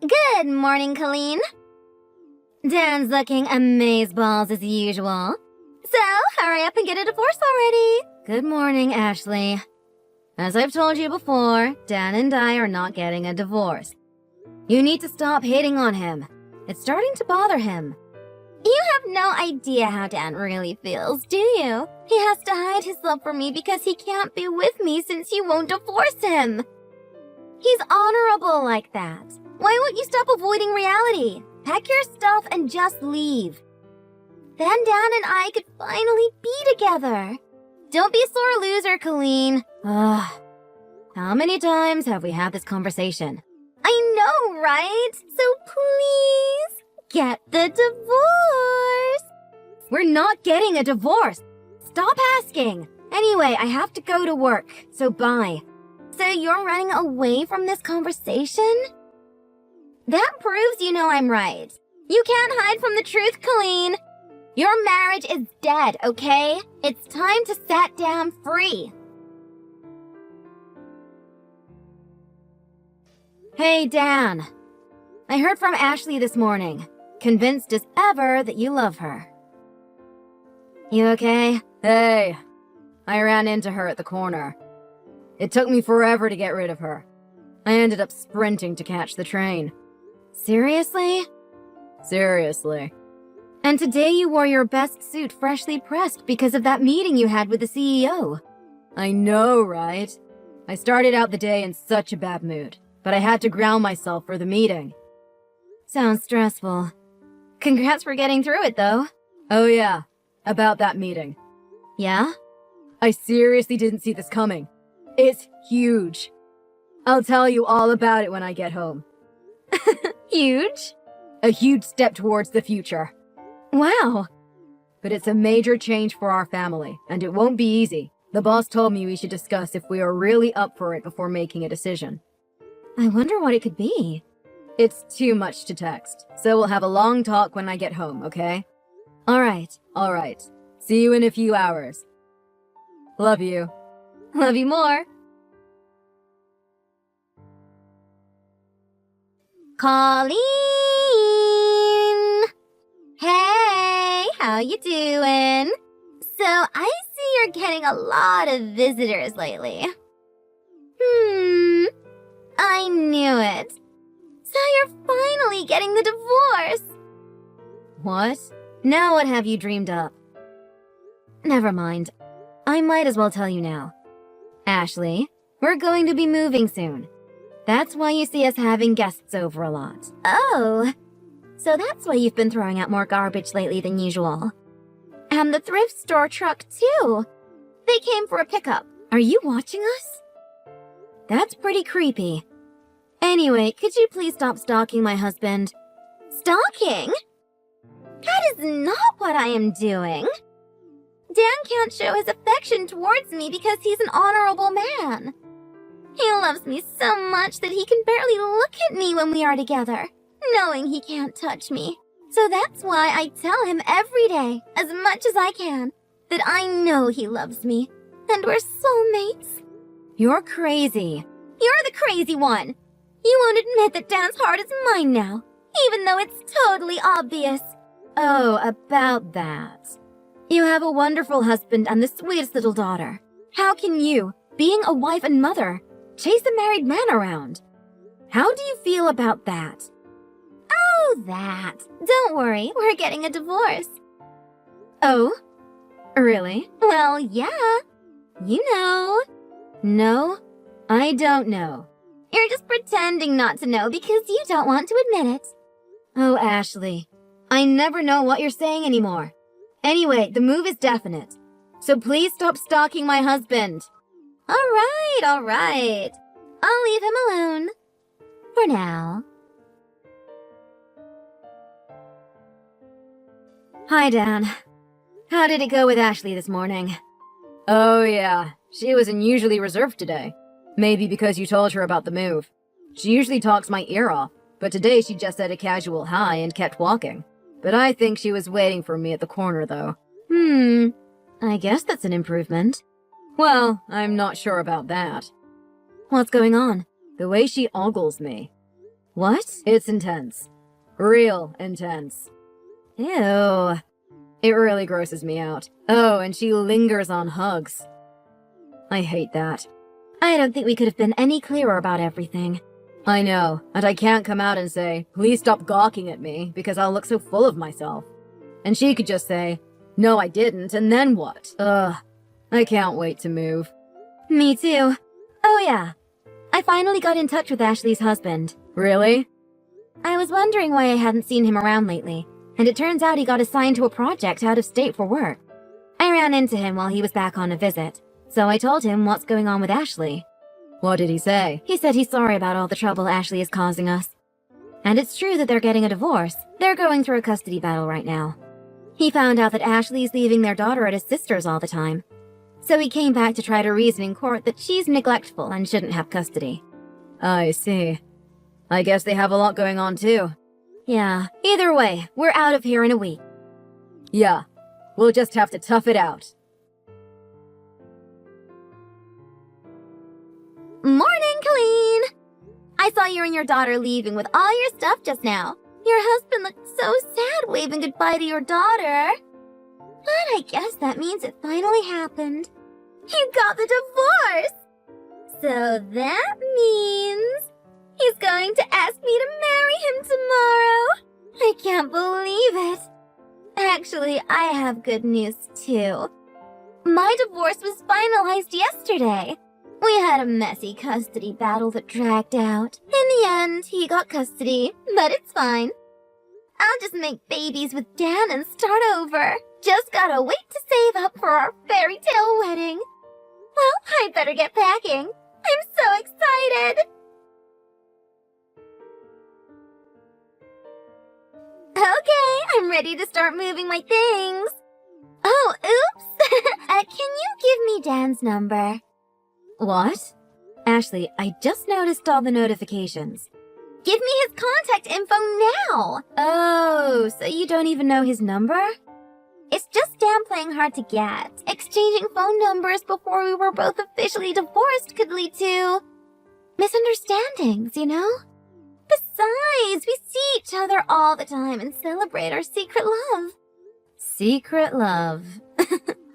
Good morning, Colleen. Dan's looking amazeballs as usual. So, hurry up and get a divorce already. Good morning, Ashley. As I've told you before, Dan and I are not getting a divorce. You need to stop hating on him. It's starting to bother him. You have no idea how Dan really feels, do you? He has to hide his love for me because he can't be with me since you won't divorce him. He's honorable like that. Why won't you stop avoiding reality? Pack your stuff and just leave. Then Dan and I could finally be together. Don't be a sore loser, Colleen. Ugh. How many times have we had this conversation? I know, right? So please, get the divorce. We're not getting a divorce. Stop asking. Anyway, I have to go to work, so bye. So you're running away from this conversation? That proves you know I'm right. You can't hide from the truth, Colleen. Your marriage is dead, okay? It's time to set Dan free. Hey, Dan. I heard from Ashley this morning. Convinced as ever that you love her. You okay? Hey. I ran into her at the corner. It took me forever to get rid of her. I ended up sprinting to catch the train. Seriously? Seriously. And today you wore your best suit freshly pressed because of that meeting you had with the CEO. I know, right? I started out the day in such a bad mood, but I had to ground myself for the meeting. Sounds stressful. Congrats for getting through it, though. Oh yeah, about that meeting. Yeah? I seriously didn't see this coming. It's huge. I'll tell you all about it when I get home. Huge? A huge step towards the future. Wow. But it's a major change for our family, and it won't be easy. The boss told me we should discuss if we are really up for it before making a decision. I wonder what it could be. It's too much to text, so we'll have a long talk when I get home, okay? All right. See you in a few hours. Love you. Love you more. Colleen! Hey, how you doing? So, I see you're getting a lot of visitors lately. I knew it. So you're finally getting the divorce. What? Now what have you dreamed up? Never mind. I might as well tell you now. Ashley, we're going to be moving soon. That's why you see us having guests over a lot. Oh, so that's why you've been throwing out more garbage lately than usual. And the thrift store truck, too. They came for a pickup. Are you watching us? That's pretty creepy. Anyway, could you please stop stalking my husband? Stalking? That is not what I am doing. Dan can't show his affection towards me because he's an honorable man. He loves me so much that he can barely look at me when we are together, knowing he can't touch me. So that's why I tell him every day, as much as I can, that I know he loves me, and we're soulmates. You're crazy. You're the crazy one. You won't admit that Dan's heart is mine now, even though it's totally obvious. Oh, about that. You have a wonderful husband and the sweetest little daughter. How can you, being a wife and mother, chase a married man around? How do you feel about that? Oh, that. Don't worry, we're getting a divorce. Oh, really? Well, yeah. You know. No, I don't know. You're just pretending not to know because you don't want to admit it. Oh, Ashley, I never know what you're saying anymore. Anyway, the move is definite. So please stop stalking my husband. All right. I'll leave him alone. For now. Hi, Dan. How did it go with Ashley this morning? Oh, yeah. She was unusually reserved today. Maybe because you told her about the move. She usually talks my ear off, but today she just said a casual hi and kept walking. But I think she was waiting for me at the corner, though. I guess that's an improvement. Well, I'm not sure about that. What's going on? The way she ogles me. What? It's intense. Real intense. Ew. It really grosses me out. Oh, and she lingers on hugs. I hate that. I don't think we could have been any clearer about everything. I know, and I can't come out and say, please stop gawking at me, because I'll look so full of myself. And she could just say, no, I didn't, and then what? Ugh. I can't wait to move. Me too. Oh yeah. I finally got in touch with Ashley's husband. Really? I was wondering why I hadn't seen him around lately, and it turns out he got assigned to a project out of state for work. I ran into him while he was back on a visit, so I told him what's going on with Ashley. What did he say? He said he's sorry about all the trouble Ashley is causing us. And it's true that they're getting a divorce. They're going through a custody battle right now. He found out that Ashley's leaving their daughter at his sister's all the time. So he came back to try to reason in court that she's neglectful and shouldn't have custody. I see. I guess they have a lot going on too. Yeah, either way, we're out of here in a week. Yeah, we'll just have to tough it out. Morning, Colleen! I saw you and your daughter leaving with all your stuff just now. Your husband looked so sad waving goodbye to your daughter. But I guess that means it finally happened. You got the divorce! So that means he's going to ask me to marry him tomorrow. I can't believe it. Actually, I have good news too. My divorce was finalized yesterday. We had a messy custody battle that dragged out. In the end, he got custody, but it's fine. I'll just make babies with Dan and start over. Just gotta wait to save up for our fairy tale wedding. Well, I'd better get packing. I'm so excited. Okay, I'm ready to start moving my things. Oh, oops. Can you give me Dan's number? What? Ashley, I just noticed all the notifications. Give me his contact info now! Oh, so you don't even know his number? It's just Dan playing hard to get. Exchanging phone numbers before we were both officially divorced could lead to misunderstandings, you know? Besides, we see each other all the time and celebrate our secret love. Secret love.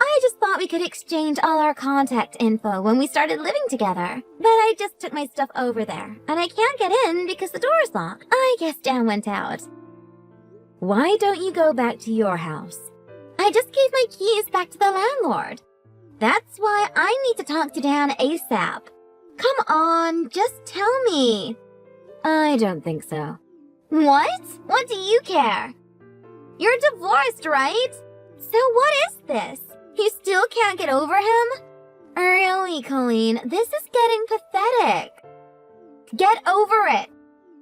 I just thought we could exchange all our contact info when we started living together. But I just took my stuff over there, and I can't get in because the door's locked. I guess Dan went out. Why don't you go back to your house? I just gave my keys back to the landlord. That's why I need to talk to Dan ASAP. Come on, just tell me. I don't think so. What? What do you care? You're divorced, right? So what is this? You still can't get over him? Really, Colleen, this is getting pathetic. Get over it.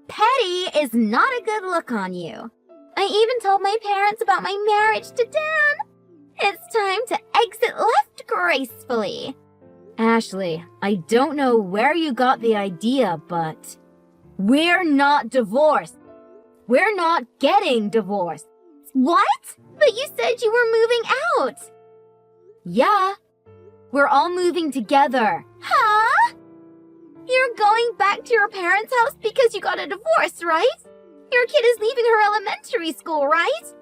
Petty is not a good look on you. I even told my parents about my marriage to Dan. It's time to exit left gracefully. Ashley, I don't know where you got the idea, but we're not divorced. We're not getting divorced. What? But you said you were moving out. Yeah. We're all moving together. Huh? You're going back to your parents' house because you got a divorce, right? Your kid is leaving her elementary school, right?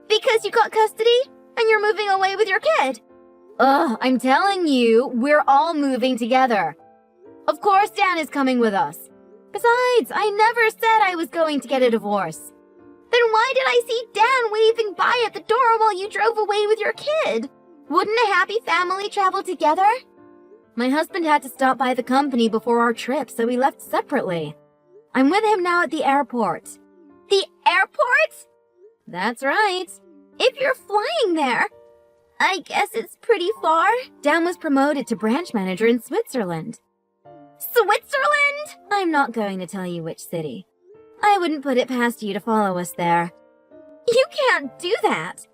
Because you got custody and you're moving away with your kid. Ugh, I'm telling you, we're all moving together. Of course Dan is coming with us. Besides, I never said I was going to get a divorce. Then why did I see Dan waving by at the door while you drove away with your kid? Wouldn't a happy family travel together? My husband had to stop by the company before our trip, so we left separately. I'm with him now at the airport. The airport? That's right. If you're flying there, I guess it's pretty far. Dan was promoted to branch manager in Switzerland. Switzerland? I'm not going to tell you which city. I wouldn't put it past you to follow us there. You can't do that.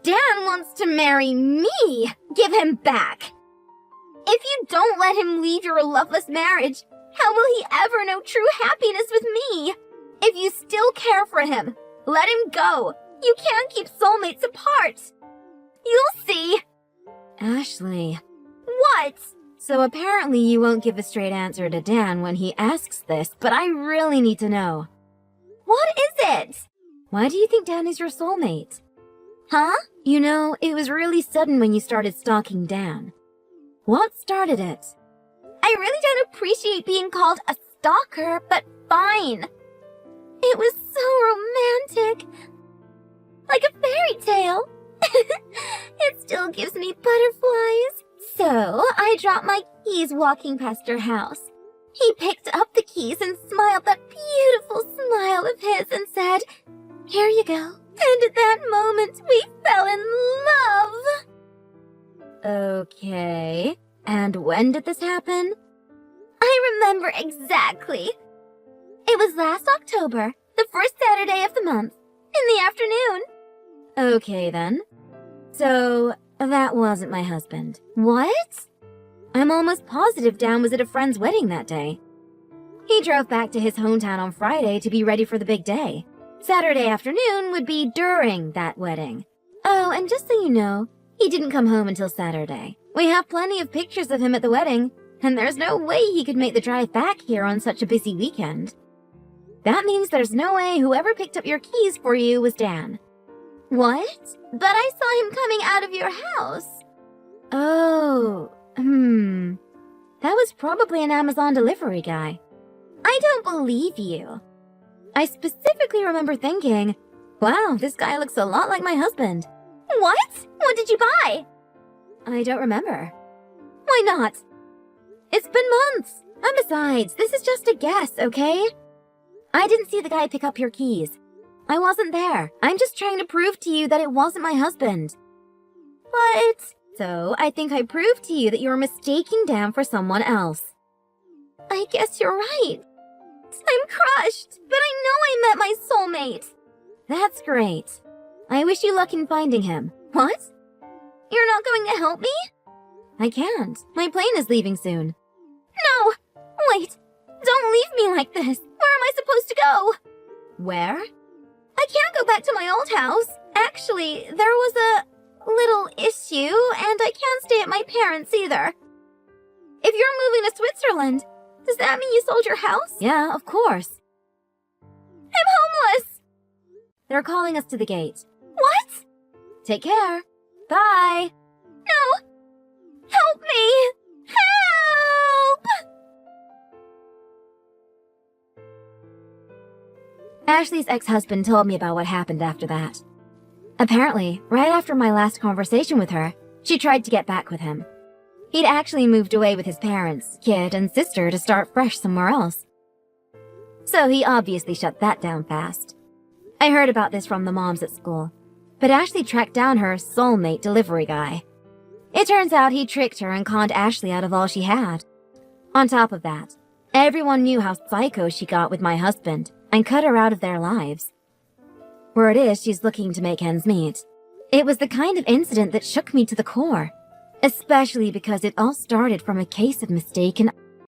Dan wants to marry me. Give him back. If you don't let him leave your loveless marriage, how will he ever know true happiness with me? If you still care for him, let him go. You can't keep soulmates apart. You'll see. Ashley. What? So apparently you won't give a straight answer to Dan when he asks this, but I really need to know. it? Why do you think Dan is your soulmate? Huh? You know, it was really sudden when you started stalking Dan. What started it? I really don't appreciate being called a stalker, but fine. It was so romantic. Like a fairy tale. It still gives me butterflies. So, I dropped my keys walking past her house. He picked up the keys and smiled that beautiful smile of his and said, "Here you go." And at that moment, we fell in love. Okay. And when did this happen? I remember exactly. It was last October, the first Saturday of the month, in the afternoon. Okay, then. So, that wasn't my husband. What? I'm almost positive Dan was at a friend's wedding that day. He drove back to his hometown on Friday to be ready for the big day. Saturday afternoon would be during that wedding. Oh, and just so you know, he didn't come home until Saturday. We have plenty of pictures of him at the wedding, and there's no way he could make the drive back here on such a busy weekend. That means there's no way whoever picked up your keys for you was Dan. What? But I saw him coming out of your house. Oh, That was probably an Amazon delivery guy. I don't believe you. I specifically remember thinking, wow, this guy looks a lot like my husband. What? What did you buy? I don't remember. Why not? It's been months. And besides, this is just a guess, okay? I didn't see the guy pick up your keys. I wasn't there. I'm just trying to prove to you that it wasn't my husband. But... So, I think I proved to you that you were mistaking Dan for someone else. I guess you're right. I'm crushed, but I know I met my soulmate. That's great. I wish you luck in finding him. What? You're not going to help me? I can't. My plane is leaving soon. No! Wait! Don't leave me like this! Where am I supposed to go? Where? I can't go back to my old house. Actually, there was a little issue, and I can't stay at my parents' either. If you're moving to Switzerland, does that mean you sold your house? Yeah, of course. I'm homeless! They're calling us to the gate. What? Take care. Bye. No! Help me! Help! Ashley's ex-husband told me about what happened after that. Apparently, right after my last conversation with her, she tried to get back with him. He'd actually moved away with his parents, kid, and sister to start fresh somewhere else. So he obviously shut that down fast. I heard about this from the moms at school, but Ashley tracked down her soulmate delivery guy. It turns out he tricked her and conned Ashley out of all she had. On top of that, everyone knew how psycho she got with my husband and cut her out of their lives. Word is she's looking to make ends meet. It was the kind of incident that shook me to the core, especially because it all started from a case of mistaken